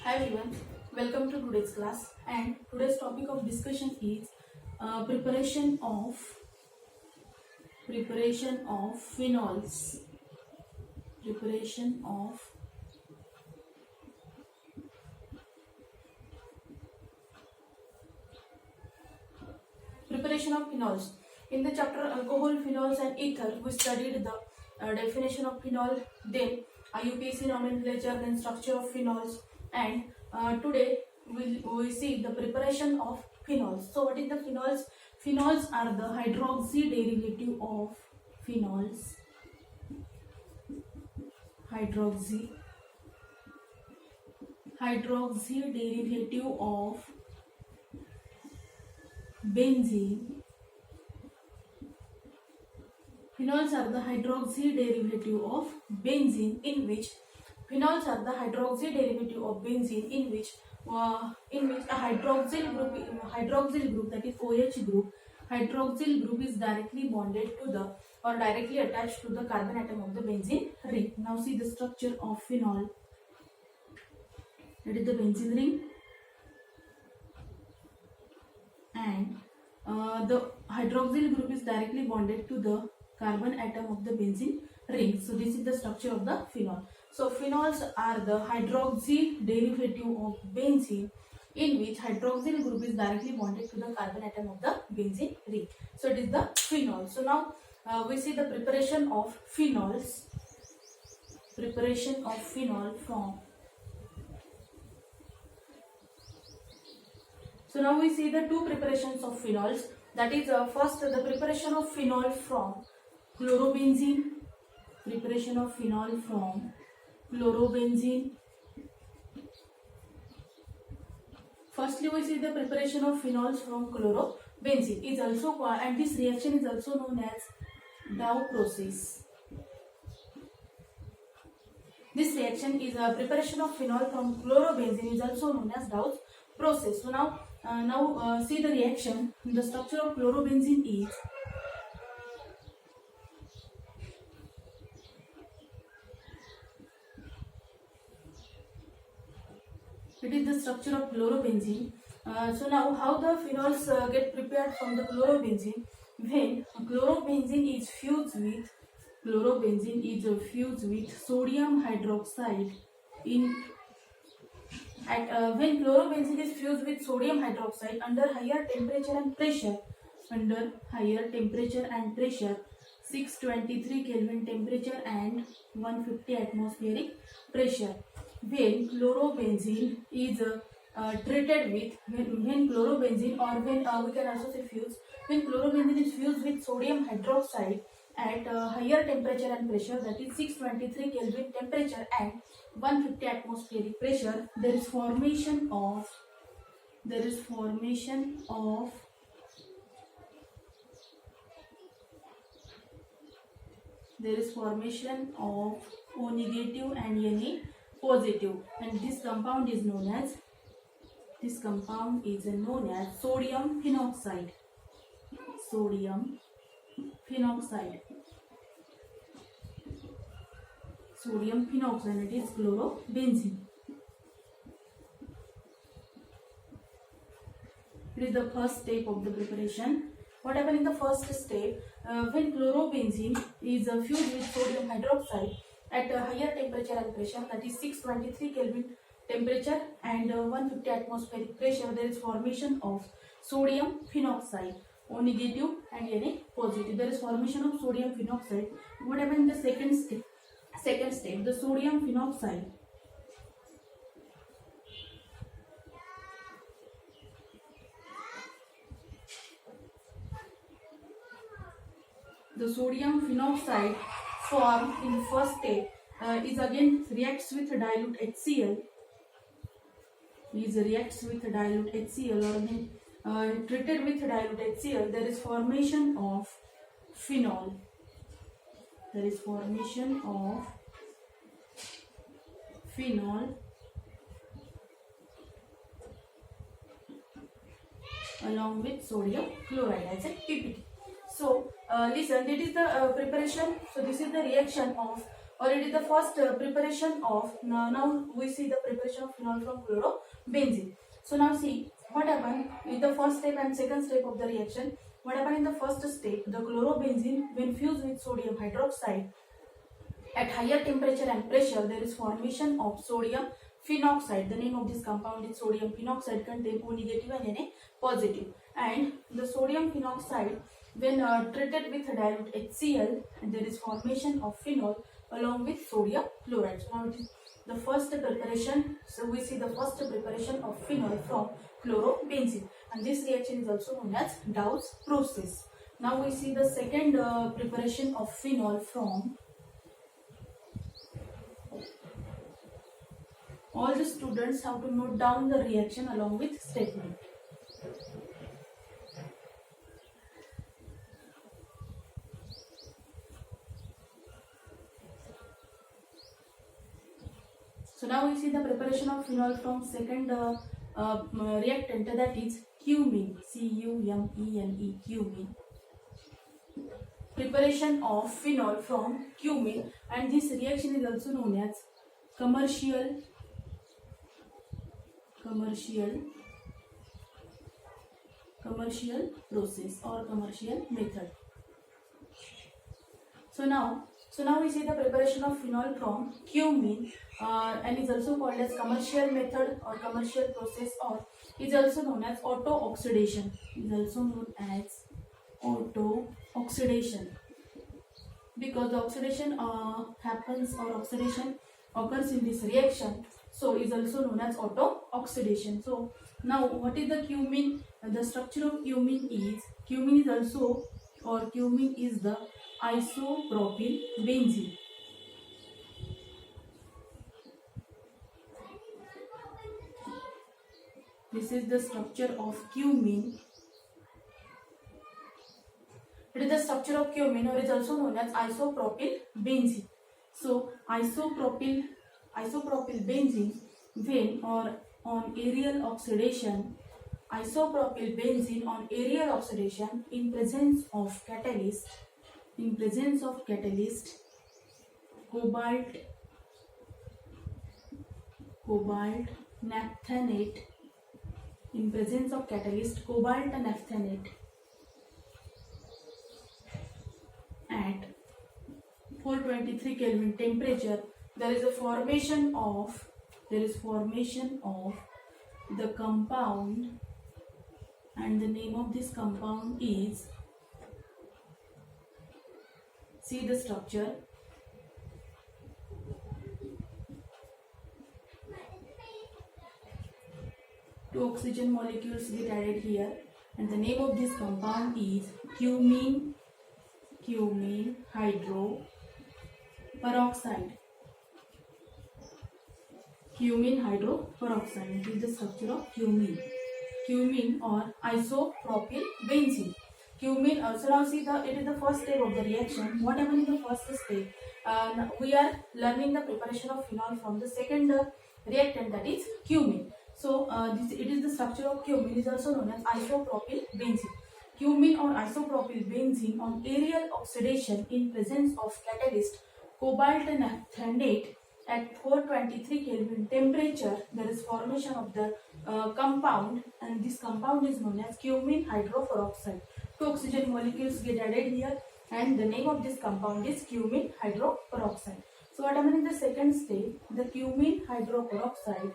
Hi everyone, welcome to today's class and today's topic of discussion is preparation of phenols. Preparation of Preparation of phenols. In the chapter alcohol, phenols and ether, we studied the definition of phenol, then IUPAC nomenclature, then structure of phenols, and today we see the preparation of phenols. So what is the phenols? Phenols are the hydroxy derivative of phenols. Hydroxy derivative of benzene. Phenols are the hydroxy derivative of benzene in which a hydroxyl group, that is OH group, hydroxyl group is directly bonded to the or directly attached to the carbon atom of the benzene ring. Now see the structure of phenol. That is the benzene ring, and the hydroxyl group is directly bonded to the carbon atom of the benzene ring. So this is the structure of the phenol. So phenols are the hydroxy derivative of benzene in which hydroxyl group is directly bonded to the carbon atom of the benzene ring. So it is the phenol. So now we see the preparation of phenols. Preparation of phenol from. So now we see the two preparations of phenols. That is first the preparation of phenol from chlorobenzene. Preparation of phenol from chlorobenzene. Firstly, we see the preparation of phenols from chlorobenzene is also and this reaction is also known as Dow process. This reaction is a preparation of phenol from chlorobenzene is also known as Dow's process. So now see the reaction. The structure of chlorobenzene is the structure of chlorobenzene. So now how the phenols get prepared from the chlorobenzene? When chlorobenzene is fused with sodium hydroxide when chlorobenzene is fused with sodium hydroxide under higher temperature and pressure, 623 Kelvin temperature and 150 atmospheric pressure. When chlorobenzene is treated with, when chlorobenzene or when we can also say fused, when chlorobenzene is fused with sodium hydroxide at higher temperature and pressure, that is 623 Kelvin temperature and 150 atmospheric pressure, there is formation of O negative and Na positive, and this compound is known as sodium phenoxide. Sodium phenoxide, it is chlorobenzene. It is the first step of the preparation. What happens in the first step? When chlorobenzene is fused with sodium hydroxide at a higher temperature and pressure, that is 623 Kelvin temperature and 150 atmospheric pressure, there is formation of sodium phenoxide, O negative and Na positive. There is formation of sodium phenoxide. What happens in the second step? The sodium phenoxide. The sodium phenoxide formed in the first step is again reacts with dilute HCl. Or treated with dilute HCl, there is formation of phenol. Along with sodium chloride as a PPT. So listen, it is the preparation. So this is the reaction of or it is the first preparation of, now we see the preparation of phenol from chlorobenzene. So now see what happened in the first step and second step of the reaction. What happened in the first step, the chlorobenzene when fused with sodium hydroxide at higher temperature and pressure, there is formation of sodium phenoxide. The name of this compound is sodium phenoxide, contain O negative and Na positive. And the sodium phenoxide, when treated with dilute HCl, there is formation of phenol along with sodium chloride. So now it is the first preparation. So we see the first preparation of phenol from chlorobenzene, and this reaction is also known as Dow's process. Now we see the second preparation of phenol from. All the students have to note down the reaction along with statement. So now we see the preparation of phenol from second reactant, that is cumene, C-U-M-E-N-E, cumene. Preparation of phenol from cumene, and this reaction is also known as commercial process or commercial method. So now we see the preparation of phenol from cumene, and is also called as commercial method or commercial process, or is also known as auto-oxidation. Is also known as auto-oxidation, because the oxidation happens, or oxidation occurs in this reaction, so is also known as auto-oxidation. So now what is the cumene? The structure of cumene is also, or cumene is the isopropyl benzene. This is the structure of cumene. It is the structure of cumene, or is also known as isopropyl benzene. So isopropyl benzene, when or on aerial oxidation, isopropyl benzene on aerial oxidation in presence of catalyst, cobalt naphthenate, in presence of catalyst cobalt naphthenate at 423 Kelvin temperature, there is formation of the compound, and the name of this compound is, see the structure, two oxygen molecules get added here, and the name of this compound is cumene hydroperoxide. Cumene hydroperoxide. This is the structure of cumene or isopropyl benzene. Cumene. So now see it is the first step of the reaction. What happened in the first step? We are learning the preparation of phenol from the second reactant, that is cumene. So it is the structure of cumene, is also known as isopropyl benzene. Cumene or isopropyl benzene on aerial oxidation in presence of catalyst cobalt naphthenate at 423 Kelvin temperature, there is formation of the compound, and this compound is known as cumene hydroperoxide. Two oxygen molecules get added here, and the name of this compound is cumene hydroperoxide. So what happened in the second step? The cumene hydroperoxide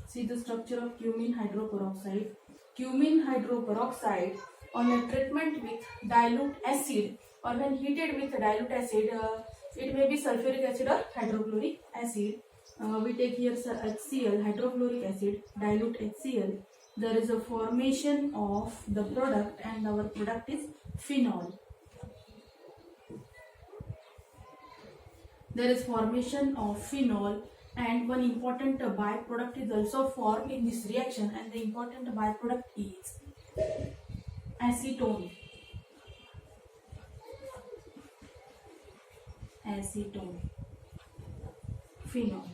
see the structure of cumene hydroperoxide. Cumene hydroperoxide on a treatment with dilute acid, or when heated with dilute acid, it may be sulfuric acid or hydrochloric acid. We take here HCl, hydrochloric acid, dilute HCl. There is a formation of the product, and our product is phenol. There is formation of phenol, and one important byproduct is also formed in this reaction, and the important byproduct is acetone. Acetone, phenol.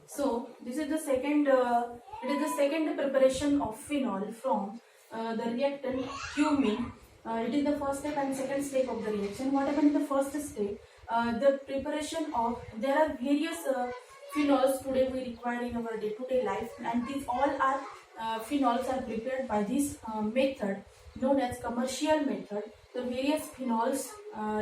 So this is the second. It is the second preparation of phenol from the reactant cumene. It is the first step and second step of the reaction. What happened in the first step? The preparation of, there are various phenols today we require in our day-to-day life, and these all are phenols are prepared by this method known as commercial method. The various phenols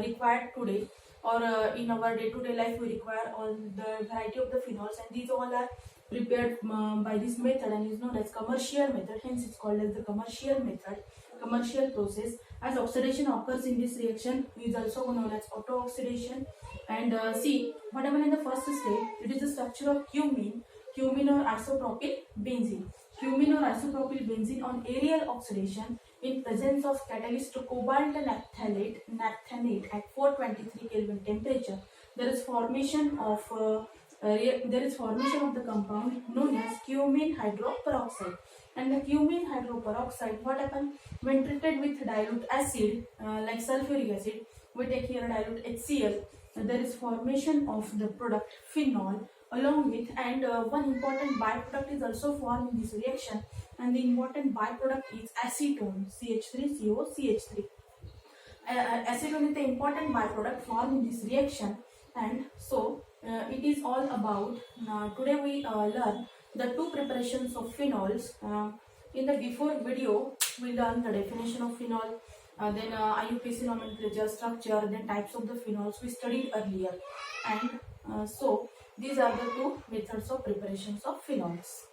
required today or in our day-to-day life we require all the variety of the phenols, and these all are prepared by this method and is known as commercial method. Hence it's called as the commercial method, commercial process. As oxidation occurs in this reaction is also known as auto-oxidation. And see what happened in the first step. It is the structure of cumene or isopropyl benzene. Cumene or isopropyl benzene on aerial oxidation in presence of catalyst cobalt naphthalate at 423 Kelvin temperature, there is formation of the compound known as cumene hydroperoxide. And the cumene hydroperoxide, what happens when treated with dilute acid like sulfuric acid? We take here dilute HCl. There is formation of the product phenol along with, and one important byproduct is also formed in this reaction, and the important byproduct is acetone, CH3COCH3. Acetone is the important byproduct formed in this reaction, and so it is all about, today we learn the two preparations of phenols. In the before video we learned the definition of phenol, then IUPAC nomenclature, structure, then types of the phenols we studied earlier, and so these are the two methods of preparations of phenols.